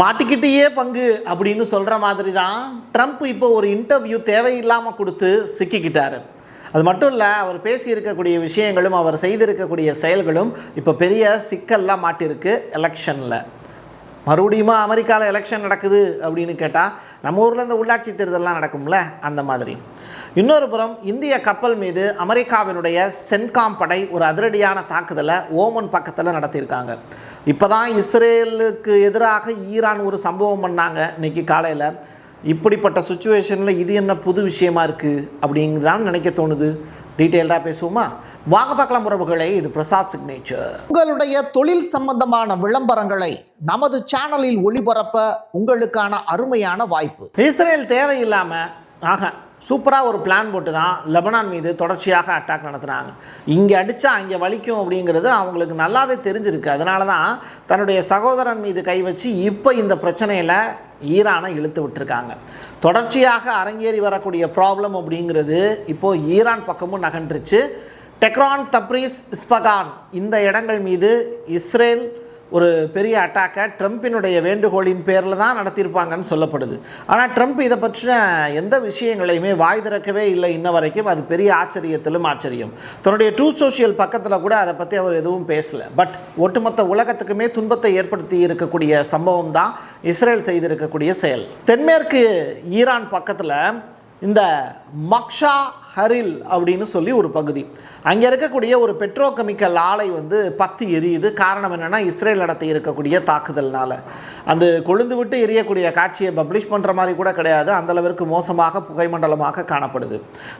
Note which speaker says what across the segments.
Speaker 1: மாட்டிக்கிட்டே பங்கு அப்படின்னு சொல்கிற மாதிரி தான் ட்ரம்ப் இப்போ ஒரு இன்டர்வியூ தேவையில்லாமல் கொடுத்து சிக்கிக்கிட்டார். அது மட்டும் இல்லை, அவர் பேசியிருக்கக்கூடிய விஷயங்களும் அவர் செய்திருக்கக்கூடிய செயல்களும் இப்போ பெரிய சிக்கல்லாம் மாட்டிருக்கு. எலெக்ஷனில் மறுபடியும் அமெரிக்காவில் எலெக்ஷன் நடக்குது அப்படின்னு கேட்டால் நம்ம ஊரில் இந்த உள்ளாட்சி தேர்தல்லாம் நடக்கும்ல, அந்த மாதிரி. இன்னொரு புறம் இந்திய கப்பல் மீது அமெரிக்காவினுடைய சென்காம் படை ஒரு அதிரடியான தாக்குதலை ஓமன் பக்கத்தில் நடத்தியிருக்காங்க. இப்போ தான் இஸ்ரேலுக்கு எதிராக ஈரான் ஒரு சம்பவம் பண்ணாங்க இன்னைக்கு காலையில். இப்படிப்பட்ட சுச்சுவேஷனில் இது என்ன புது விஷயமா இருக்குது அப்படிங்கிறதான் நினைக்க தோணுது. டீட்டெயில்டாக பேசுவோமா? வாங்க பார்க்கலாம் உறவுகளே. இது பிரசாத் சிக்னேச்சர். உங்களுடைய தொழில் சம்பந்தமான விளம்பரங்களை நமது சேனலில் ஒளிபரப்ப உங்களுக்கான அருமையான வாய்ப்பு. இஸ்ரேல் தேவையில்லாமல் சூப்பராக ஒரு பிளான் போட்டு தான் லெபனான் மீது தொடர்ச்சியாக அட்டாக் நடத்துகிறாங்க. இங்கே அடித்தா அங்கே வலிக்கும் அப்படிங்கிறது அவங்களுக்கு நல்லாவே தெரிஞ்சிருக்கு. அதனால தான் தன்னுடைய சகோதரன் மீது கை வச்சு இப்போ இந்த பிரச்சனையில் ஈரானை இழுத்து விட்டுருக்காங்க. தொடர்ச்சியாக அரங்கேறி வரக்கூடிய ப்ராப்ளம் அப்படிங்கிறது இப்போது ஈரான் பக்கமும் நகன்றுச்சு. டெக்ரான், தப்ரீஸ், இஸ்பகான் இந்த இடங்கள் மீது இஸ்ரேல் ஒரு பெரிய அட்டாக்கை ட்ரம்பினுடைய வேண்டுகோளின் பேரில் தான் நடத்தியிருப்பாங்கன்னு சொல்லப்படுது. ஆனால் ட்ரம்ப் இதை பற்றின எந்த விஷயங்களையுமே வாய் திறக்கவே இல்லை இன்ன வரைக்கும். அது பெரிய ஆச்சரியத்திலும் ஆச்சரியம். தன்னுடைய ட்ரூத் சோஷியல் பக்கத்தில் கூட அதை பற்றி அவர் எதுவும் பேசலை. பட் ஒட்டுமொத்த உலகத்துக்குமே துன்பத்தை ஏற்படுத்தி இருக்கக்கூடிய சம்பவம் தான் இஸ்ரேல் செய்திருக்கக்கூடிய செயல். தென்மேற்கு ஈரான் பக்கத்தில் இந்த மக்ஷா ஹரில் அப்படின்னு சொல்லி ஒரு பகுதி, அங்கே இருக்கக்கூடிய ஒரு பெட்ரோகெமிக்கல் ஆலை பற்றி எரியுது. காரணம் என்னென்னா இஸ்ரேல் நடத்தி இருக்கக்கூடிய தாக்குதல்னால. அந்த கொழுந்து விட்டு எரியக்கூடிய காட்சியை பப்ளிஷ் பண்ணுற மாதிரி கூட கிடையாது. அந்தளவிற்கு மோசமாக புகைமண்டலமாக காணப்படுது.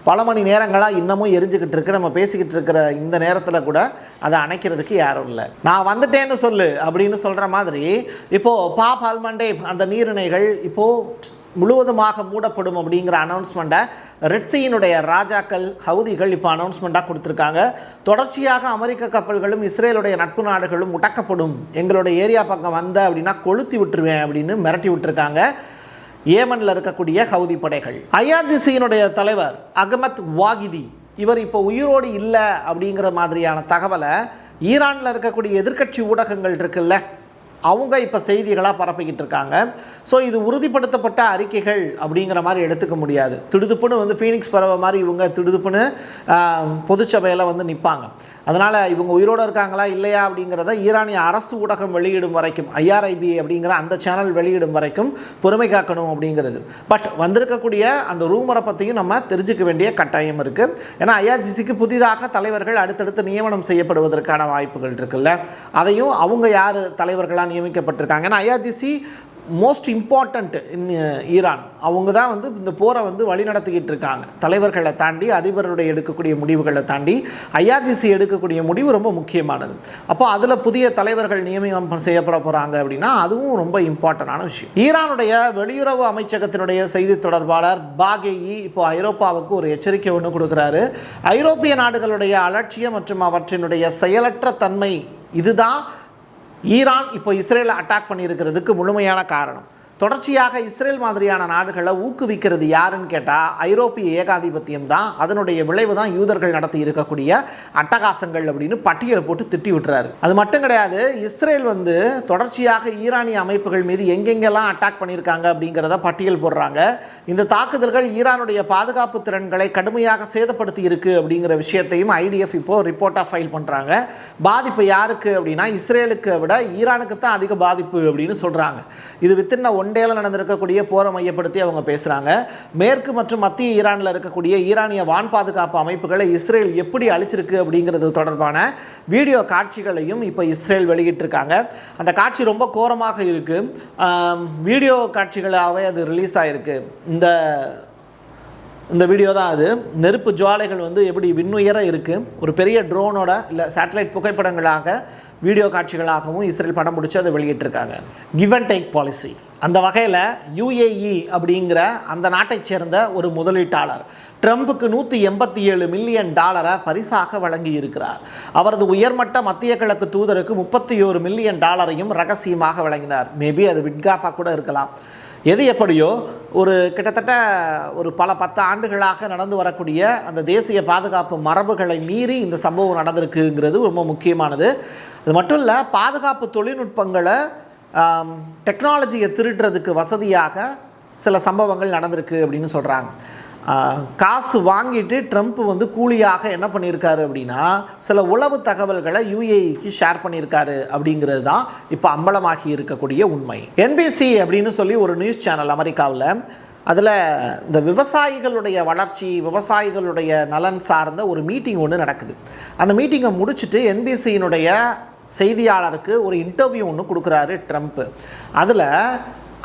Speaker 1: பல மணி நேரங்களாக இன்னமும் எரிஞ்சுக்கிட்டு இருக்கு. நம்ம பேசிக்கிட்டு இருக்கிற இந்த நேரத்தில் கூட அதை அணைக்கிறதுக்கு யாரும் இல்லை. நான் வந்துட்டேன்னு சொல்லு அப்படின்னு சொல்கிற மாதிரி இப்போது பாப் அல்மண்டே அந்த நீரிணைகள் இப்போது முழுவதுமாக மூடப்படும் அப்படிங்கிற அனௌன்ஸ்மெண்ட்டை ரெட்சியினுடைய ராஜாக்கள் ஹவுதிகள் இப்போ அனௌன்ஸ்மெண்ட்டாக கொடுத்துருக்காங்க. தொடர்ச்சியாக அமெரிக்க கப்பல்களும் இஸ்ரேலுடைய நட்பு நாடுகளும் முடக்கப்படும், எங்களுடைய ஏரியா பக்கம் வந்த அப்படின்னா கொளுத்தி விட்டுருவேன் அப்படின்னு மிரட்டி விட்டுருக்காங்க ஏமனில் இருக்கக்கூடிய ஹவுதி படைகள். ஐஆர்ஜிசியினுடைய தலைவர் அகமத் வாகிதி இவர் இப்போ உயிரோடு இல்லை அப்படிங்கிற மாதிரியான தகவலை ஈரானில் இருக்கக்கூடிய எதிர்க்கட்சி ஊடகங்கள் இருக்குல்ல, அவங்க இப்போ செய்திகளாக பரப்பிக்கிட்டு இருக்காங்க. ஸோ இது உறுதிப்படுத்தப்பட்ட அறிக்கைகள் அப்படிங்கிற மாதிரி எடுத்துக்க முடியாது. திடுதுப்புன்னு ஃபீனிக்ஸ் பறவை மாதிரி இவங்க திடுதுப்புன்னு பொதுச்சபையில் நிற்பாங்க. அதனால் இவங்க உயிரோடு இருக்காங்களா இல்லையா அப்படிங்கிறத ஈரானிய அரசு ஊடகம் வெளியிடும் வரைக்கும், IRIB அப்படிங்கிற அந்த சேனல் வெளியிடும் வரைக்கும் பொறுமை காக்கணும் அப்படிங்கிறது. பட் வந்திருக்கக்கூடிய அந்த ரூமரை பற்றியும் நம்ம தெரிஞ்சுக்க வேண்டிய கட்டாயம் இருக்குது. ஏன்னா IRGCக்கு புதிதாக தலைவர்கள் அடுத்தடுத்து நியமனம் செய்யப்படுவதற்கான வாய்ப்புகள் இருக்குல்ல, அதையும் அவங்க யார் தலைவர்களாக நியமிக்கப்பட்டிருக்காங்க. ஏன்னா IRGC most important in Iran. அவங்க தான் இந்த போரை வழி நடத்திக்கிட்டு இருக்காங்க. தலைவர்களை தாண்டி, அதிபருடைய எடுக்கக்கூடிய முடிவுகளை தாண்டி IRGC எடுக்கக்கூடிய முடிவு ரொம்ப முக்கியமானது. அப்போ அதில் புதிய தலைவர்கள் நியமனம் செய்யப்பட போகிறாங்க அப்படின்னா அதுவும் ரொம்ப இம்பார்ட்டண்டான விஷயம். ஈரானுடைய வெளியுறவு அமைச்சகத்தினுடைய செய்தி தொடர்பாளர் பாகேயி இப்போ ஐரோப்பாவுக்கு ஒரு எச்சரிக்கை ஒன்று கொடுக்குறாரு. ஐரோப்பிய நாடுகளுடைய அலட்சியம் மற்றும் அவற்றினுடைய செயலற்ற தன்மை இதுதான் ஈரான் இப்போ இஸ்ரேலை அட்டாக் பண்ணியிருக்கிறதுக்கு முழுமையான காரணம். தொடர்ச்சியாக இஸ்ரேல் மாதிரியான நாடுகளை ஊக்குவிக்கிறது யாருன்னு கேட்டால் ஐரோப்பிய ஏகாதிபத்தியம் தான். அதனுடைய விளைவு தான் யூதர்கள் நடத்தி இருக்கக்கூடிய அட்டகாசங்கள் அப்படின்னு பட்டியலை போட்டு திட்டி விட்டுறாரு. அது மட்டும் கிடையாது, இஸ்ரேல் தொடர்ச்சியாக ஈரானிய அமைப்புகள் மீது எங்கெங்கெல்லாம் அட்டாக் பண்ணியிருக்காங்க அப்படிங்கிறத பட்டியல் போடுறாங்க. இந்த தாக்குதல்கள் ஈரானுடைய பாதுகாப்பு திறன்களை கடுமையாக சேதப்படுத்தி இருக்கு அப்படிங்கிற விஷயத்தையும் IDF இப்போ ரிப்போர்ட்டாக ஃபைல் பண்ணுறாங்க. பாதிப்பு யாருக்கு அப்படின்னா இஸ்ரேலுக்கு விட ஈரானுக்கு தான் அதிக பாதிப்பு அப்படின்னு சொல்கிறாங்க. இது வித்தின் ஒன்டேல நடந்திருக்கக்கூடிய போரை மையப்படுத்தி அவங்க பேசுகிறாங்க. மேற்கு மற்றும் மத்திய ஈரானில் இருக்கக்கூடிய ஈரானிய வான் பாதுகாப்பு அமைப்புகளை இஸ்ரேல் எப்படி அழிச்சிருக்கு அப்படிங்கிறது தொடர்பான வீடியோ காட்சிகளையும் இப்போ இஸ்ரேல் வெளியிட்டிருக்காங்க. அந்த காட்சி ரொம்ப கோரமாக இருக்கு. வீடியோ காட்சிகளாகவே அது ரிலீஸ் ஆகிருக்கு. இந்த வீடியோ தான் அது. நெருப்பு ஜுவாலைகள் எப்படி விண்ணுயர இருக்குது. ஒரு பெரிய ட்ரோனோட இல்லை சேட்டலைட் புகைப்படங்களாக வீடியோ காட்சிகளாகவும் இஸ்ரேல் படம் பிடிச்சி அதை வெளியிட்டிருக்காங்க. Give and take policy. அந்த வகையில் UAE அப்படிங்கிற அந்த நாட்டைச் சேர்ந்த ஒரு முதலீட்டாளர் ட்ரம்புக்கு $187 மில்லியன் பரிசாக வழங்கி இருக்கிறார். அவரது உயர்மட்ட மத்திய கிழக்கு தூதருக்கு $31 மில்லியன் ரகசியமாக வழங்கினார். மேபி அது விட்காஃபா கூட இருக்கலாம். எது எப்படியோ ஒரு கிட்டத்தட்ட ஒரு பல 10 ஆண்டுகளாக நடந்து வரக்கூடிய அந்த தேசிய பாதுகாப்பு மரபுகளை மீறி இந்த சம்பவம் நடந்திருக்குங்கிறது ரொம்ப முக்கியமானது. அது மட்டும் இல்லை, பாதுகாப்பு தொழில்நுட்பங்களை டெக்னாலஜியை திருடுறதுக்கு வசதியாக சில சம்பவங்கள் நடந்திருக்கு அப்படின்னு சொல்கிறாங்க. காசு வாங்கிட்டு ட்ரம்ப் வந்து கூலியாக என்ன பண்ணியிருக்காரு அப்படின்னா சில உளவு தகவல்களை யுஏஇக்கு ஷேர் பண்ணியிருக்காரு அப்படிங்கிறது தான் இப்போ அம்பலமாகி இருக்கக்கூடிய உண்மை. என்பிசி அப்படின்னு சொல்லி ஒரு நியூஸ் சேனல் அமெரிக்காவில், அதில் இந்த விவசாயிகளுடைய வளர்ச்சி, விவசாயிகளுடைய நலன் சார்ந்த ஒரு மீட்டிங் ஒன்று நடக்குது. அந்த மீட்டிங்கை முடிச்சுட்டு என்பிசியினுடைய செய்தியாளருக்கு ஒரு இன்டர்வியூ ஒன்று கொடுக்குறாரு ட்ரம்ப். அதில்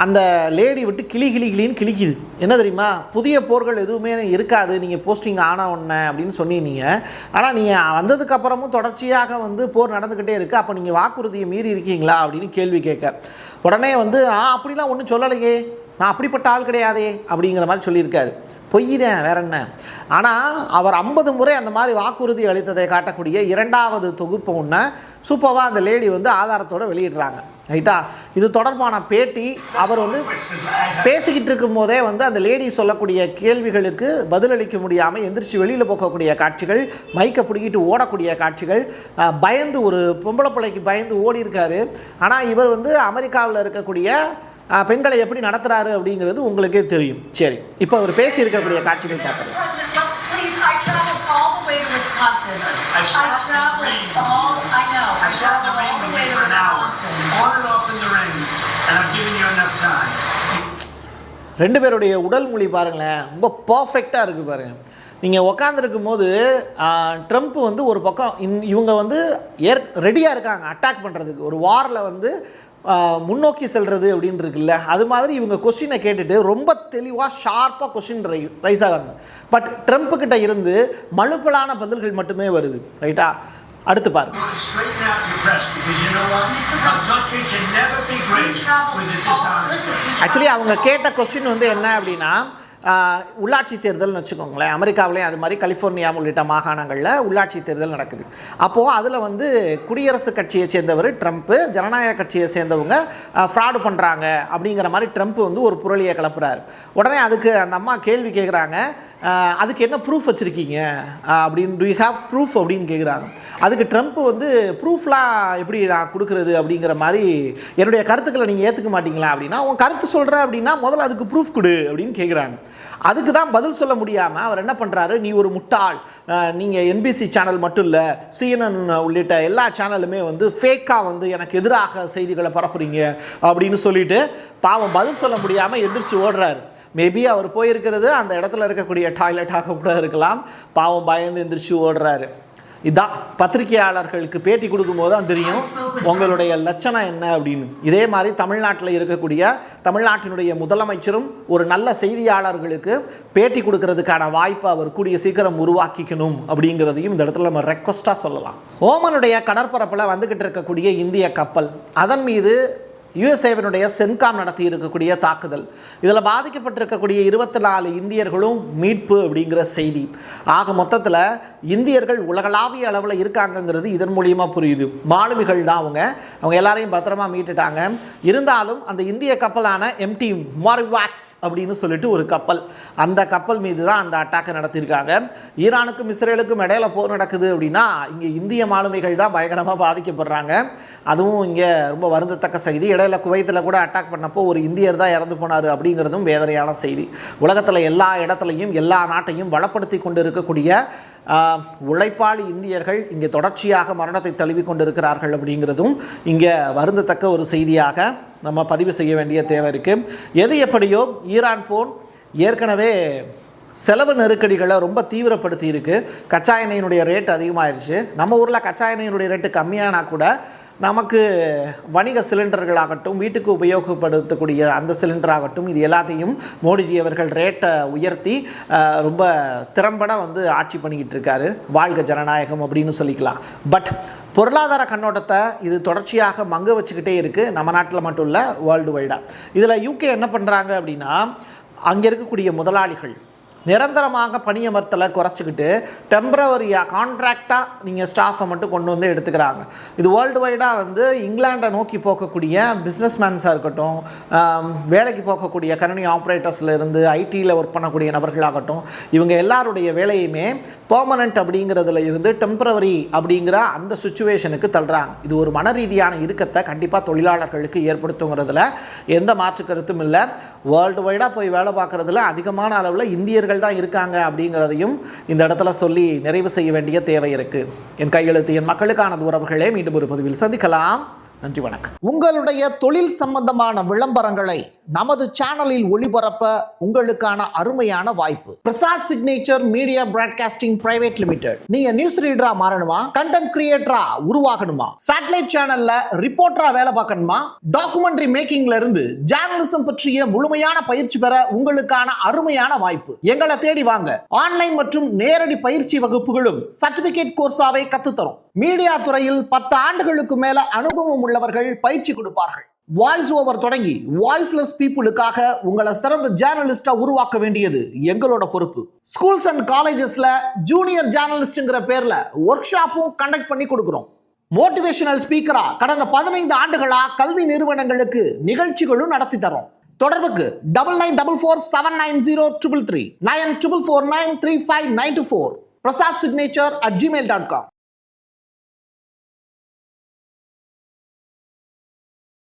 Speaker 1: அந்த லேடி விட்டு கிளின்னு கிளிக்குது. என்ன தெரியுமா, புதிய போர்கள் எதுவுமே இருக்காது நீங்கள் போஸ்டிங் ஆன உடனே அப்படின்னு சொன்னீங்க. ஆனால் நீங்கள் வந்ததுக்கப்புறமும் தொடர்ச்சியாக வந்து போர் நடந்துக்கிட்டே இருக்குது, அப்போ நீங்கள் வாக்குறுதியை மீறி இருக்கீங்களா அப்படின்னு கேள்வி கேட்க, உடனே வந்து அப்படிலாம் ஒன்றும் சொல்லலையே, நான் அப்படிப்பட்ட ஆள் கிடையாதே அப்படிங்கிற மாதிரி சொல்லியிருக்காரு. பொய்தான், வேற என்ன. ஆனால் அவர் 50 முறை அந்த மாதிரி வாக்குறுதி அளித்ததை காட்டக்கூடிய 2வது தொகுப்பு ஒன்று சூப்பராக அந்த லேடி வந்து ஆதாரத்தோடு வெளியிடுறாங்க. ரைட்டா, இது தொடர்பான பேட்டி அவர் வந்து பேசிக்கிட்டு இருக்கும் போதே வந்து அந்த லேடி சொல்லக்கூடிய கேள்விகளுக்கு பதிலளிக்க முடியாமல் எந்திரிச்சு வெளியில் போகக்கூடிய காட்சிகள், மைக்கை பிடிக்கிட்டு ஓடக்கூடிய காட்சிகள், பயந்து ஒரு பொம்பளை பிள்ளைக்கு பயந்து ஓடி இருக்காரு. ஆனால் இவர் வந்து அமெரிக்காவில் இருக்கக்கூடிய பெண்களை எப்படி நடத்துறாரு அப்படிங்கிறது உங்களுக்கே தெரியும். சரி, இப்போ அவர் பேசி இருக்கக்கூடிய காட்சிகள் பார்க்கலாம். ரெண்டு பேருடைய உடல் மொழி பாருங்களேன், ரொம்ப பர்ஃபெக்டாக இருக்குது பாருங்க. நீங்கள் உக்காந்துருக்கும் போது ட்ரம்ப் வந்து ஒரு பக்கம் இவங்க வந்து ரெடியாக இருக்காங்க அட்டாக் பண்ணுறதுக்கு. ஒரு வாரில் வந்து முன்னோக்கி செல்வது அப்படின்னு இருக்குல்ல, அது மாதிரி இவங்க கொஸ்டினை கேட்டுட்டு ரொம்ப தெளிவாக ஷார்ப்பாக கொஸ்டின் ரைஸ் ஆகாங்க. பட் ட்ரம்ப் கிட்ட இருந்து மழுப்பலான பதில்கள் மட்டுமே வருது. ரைட்டா, அடுத்து பாருங்க. ஆக்சுவலி அவங்க கேட்ட கொஸ்டின் வந்து என்ன அப்படின்னா, உள்ளாட்சி தேர்தல்னு வச்சுக்கோங்களேன். அமெரிக்காவிலேயும் அது மாதிரி கலிஃபோர்னியா உள்ளிட்ட மாகாணங்களில் உள்ளாட்சி தேர்தல் நடக்குது. அப்போது அதில் வந்து குடியரசுக் கட்சியை சேர்ந்தவர் ட்ரம்ப்பு, ஜனநாயக கட்சியை சேர்ந்தவங்க ஃப்ராடு பண்ணுறாங்க அப்படிங்கிற மாதிரி ட்ரம்ப் வந்து ஒரு புரளியை கிளப்புறாரு. உடனே அதுக்கு அந்த அம்மா கேள்வி கேட்குறாங்க, அதுக்கு என்ன ப்ரூஃப் வச்சுருக்கீங்க அப்படின்னு, டு யூ ஹேவ் ப்ரூஃப் அப்படின்னு கேட்குறாங்க. அதுக்கு ட்ரம்ப் வந்து ப்ரூஃப்லாம் எப்படி நான் கொடுக்குறது அப்படிங்கிற மாதிரி, என்னுடைய கருத்துக்களை நீங்கள் ஏற்றுக்க மாட்டீங்களா அப்படின்னா, உன் கருத்து சொல்கிற அப்படின்னா முதல்ல அதுக்கு ப்ரூஃப் கொடு அப்படின்னு கேட்குறாங்க. அதுக்கு தான் பதில் சொல்ல முடியாமல் அவர் என்ன பண்ணுறாரு, நீ ஒரு முட்டாள், நீங்கள் என்பிசி சேனல் மட்டும் இல்லை CNN உள்ளிட்ட எல்லா சேனலுமே வந்து ஃபேக்காக வந்து எனக்கு எதிராக செய்திகளை பரப்புறீங்க அப்படின்னு சொல்லிட்டு பாவம் பதில் சொல்ல முடியாமல் எந்திரிச்சு ஓடுறாரு. மேபி அவர் போயிருக்கிறது அந்த இடத்துல இருக்கக்கூடிய டாய்லெட்டாக கூட இருக்கலாம். பாவம் பயந்து எந்திரிச்சு ஓடுறாரு. இதான் பத்திரிகையாளர்களுக்கு பேட்டி கொடுக்கும்போது தான் தெரியும் உங்களுடைய லட்சணம் என்ன அப்படின்னு. இதே மாதிரி தமிழ்நாட்டில் இருக்கக்கூடிய தமிழ்நாட்டினுடைய முதலமைச்சரும் ஒரு நல்ல செய்தியாளர்களுக்கு பேட்டி கொடுக்கறதுக்கான வாய்ப்பை அவர் கூடிய சீக்கிரம் உருவாக்கிக்கணும் அப்படிங்கிறதையும் இந்த இடத்துல நம்ம ரெக்வஸ்டாக சொல்லலாம். ஓமனுடைய கடற்பரப்பில் வந்துக்கிட்டு இருக்கக்கூடிய இந்திய கப்பல், அதன் மீது யுஎஸ்ஏவினுடைய சென்காம் நடத்தி இருக்கக்கூடிய தாக்குதல், இதில் பாதிக்கப்பட்டிருக்கக்கூடிய 24 இந்தியர்களும் மீட்பு அப்படிங்கிற செய்தி. ஆக மொத்தத்தில் இந்தியர்கள் உலகளாவிய அளவில் இருக்காங்கங்கிறது இதன் மூலியமாக புரியுது. மாலுமிகள் தான் அவங்க எல்லாரையும் பத்திரமா மீட்டுட்டாங்க. இருந்தாலும் அந்த இந்திய கப்பலான MT மாரிவாக்ஸ் அப்படின்னு சொல்லிட்டு ஒரு கப்பல், அந்த கப்பல் மீது தான் அந்த அட்டாக்கை நடத்தியிருக்காங்க. ஈரானுக்கும் இஸ்ரேலுக்கும் இடையில போர் நடக்குது அப்படின்னா இங்கே இந்திய மாலுமிகள் தான் பயங்கரமாக பாதிக்கப்படுறாங்க. அதுவும் இங்கே ரொம்ப வருந்தத்தக்க செய்தி. இடையில குவைத்தில் கூட அட்டாக் பண்ணப்போ ஒரு இந்தியர் தான் இறந்து போனார் அப்படிங்கிறதும் வேதனையான செய்தி. உலகத்தில் எல்லா இடத்துலையும் எல்லா நாட்டையும் வளப்படுத்தி கொண்டு இருக்கக்கூடிய உழைப்பாளி இந்தியர்கள் இங்கே தொடர்ச்சியாக மரணத்தை தழுவி கொண்டிருக்கிறார்கள் அப்படிங்கிறதும் இங்கே வருந்தத்தக்க ஒரு செய்தியாக நம்ம பதிவு செய்ய வேண்டிய தேவை இருக்குது. எது எப்படியோ ஈரான் போர் ஏற்கனவே செலவு நெருக்கடிகளை ரொம்ப தீவிரப்படுத்தி இருக்குது. கச்சா எண்ணெயினுடைய ரேட் அதிகமாகிடுச்சு. நம்ம ஊரில் கச்சா எண்ணெயினுடைய ரேட்டு கம்மியானா கூட நமக்கு வணிக சிலிண்டர்களாகட்டும், வீட்டுக்கு உபயோகப்படுத்தக்கூடிய அந்த சிலிண்டராகட்டும், இது எல்லாத்தையும் மோடிஜி அவர்கள் ரேட்டை உயர்த்தி ரொம்ப திறம்பட வந்து ஆட்சி பண்ணிக்கிட்டு இருக்காரு. வாழ்க ஜனநாயகம் அப்படின்னு சொல்லிக்கலாம். பட் பொருளாதார கண்ணோட்டத்தை இது தொடர்ச்சியாக மங்க வச்சுக்கிட்டே இருக்குது, நம்ம நாட்டில் மட்டும் இல்லை, வேர்ல்டு வைடாக. இதில் UK என்ன பண்ணுறாங்க அப்படின்னா, அங்கே இருக்கக்கூடிய முதலாளிகள் நிரந்தரமாக பணியமர்த்தலை குறைச்சிக்கிட்டு டெம்பரவரியாக கான்ட்ராக்டாக நீங்கள் ஸ்டாஃபை மட்டும் கொண்டு வந்து எடுத்துக்கிறாங்க. இது வேர்ல்டு வைடாக வந்து இங்கிலாண்டை நோக்கி போகக்கூடிய பிஸ்னஸ்மேன்ஸாக இருக்கட்டும், வேலைக்கு போகக்கூடிய கணினி ஆப்ரேட்டர்ஸில் இருந்து ஐடியில் ஒர்க் பண்ணக்கூடிய நபர்களாகட்டும், இவங்க எல்லாருடைய வேலையுமே பெர்மனண்ட் அப்படிங்கிறதுல இருந்து டெம்பரவரி அப்படிங்கிற அந்த சுச்சுவேஷனுக்கு தள்ளுறாங்க. இது ஒரு மன ரீதியான இறுக்கத்தை கண்டிப்பாக தொழிலாளர்களுக்கு ஏற்படுத்துங்கிறதுல எந்த மாற்று கருத்தும் இல்லை. வேர்ல்டு வைடாக போய் வேலை பார்க்குறதுல அதிகமான அளவில் இந்தியர்கள் தான் இருக்காங்க அப்படிங்கிறதையும் இந்த இடத்துல சொல்லி நிறைவு செய்ய வேண்டிய தேவை இருக்கு. என் கையெழுத்து என் மக்களுக்கானது உறவுகளே. மீண்டும் ஒரு பதிவில் சந்திக்கலாம். நன்றி, வணக்கம். உங்களுடைய தொழில் சம்பந்தமான விளம்பரங்களை நமது சேனலில் ஒளிபரப்ப உங்களுக்கான அருமையான வாய்ப்பு. Prasad signature media broadcasting private limited. நீங்க நியூஸ் ரீடரா மாறணுமா, கண்டென்ட் கிரியேட்டரா உருவாகணுமா, சேட்டலைட் சேனல்ல ரிப்போர்ட்டரா வேலை பார்க்கணுமா, டாக்குமெண்ட்ரி மேக்கிங்ல இருந்து ஜேர்னலிசம் பற்றிய முழுமையான பயிற்சி பெற உங்களுக்கான அருமையான வாய்ப்பு. எங்களை தேடி வாங்க. ஆன்லைன் மற்றும் நேரடி பயிற்சி வகுப்புகளும் சர்டிபிகேட் கோர்ஸாவே கத்துத்தரும். மீடியா துறையில் 10 ஆண்டுகளுக்கு மேல அனுபவம் உள்ளவர்கள் பயிற்சி கொடுப்பார்கள். வாய்ஸ் ஓவர் தொடங்கி வாய்ஸ்லெஸ் பீப்புளுக்காக உங்களை சிறந்த ஜேர்னலிஸ்டா உருவாக்க வேண்டியது எங்களோட பொறுப்பு. ஸ்கூல்ஸ் அண்ட் காலேஜஸ்ல ஜூனியர் ஜேர்னலிஸ்ட்ங்கிற பேர்ல ஒர்க் ஷாப்பும் கண்டக்ட் பண்ணி கொடுக்கிறோம். மோட்டிவேஷனல் ஸ்பீக்கரா கடந்த 15 ஆண்டுகளா கல்வி நிறுவனங்களுக்கு நிகழ்ச்சிகளும் நடத்தி தரோம். தொடர்புக்கு 9944790333 94493594 prasad signature@gmail.com.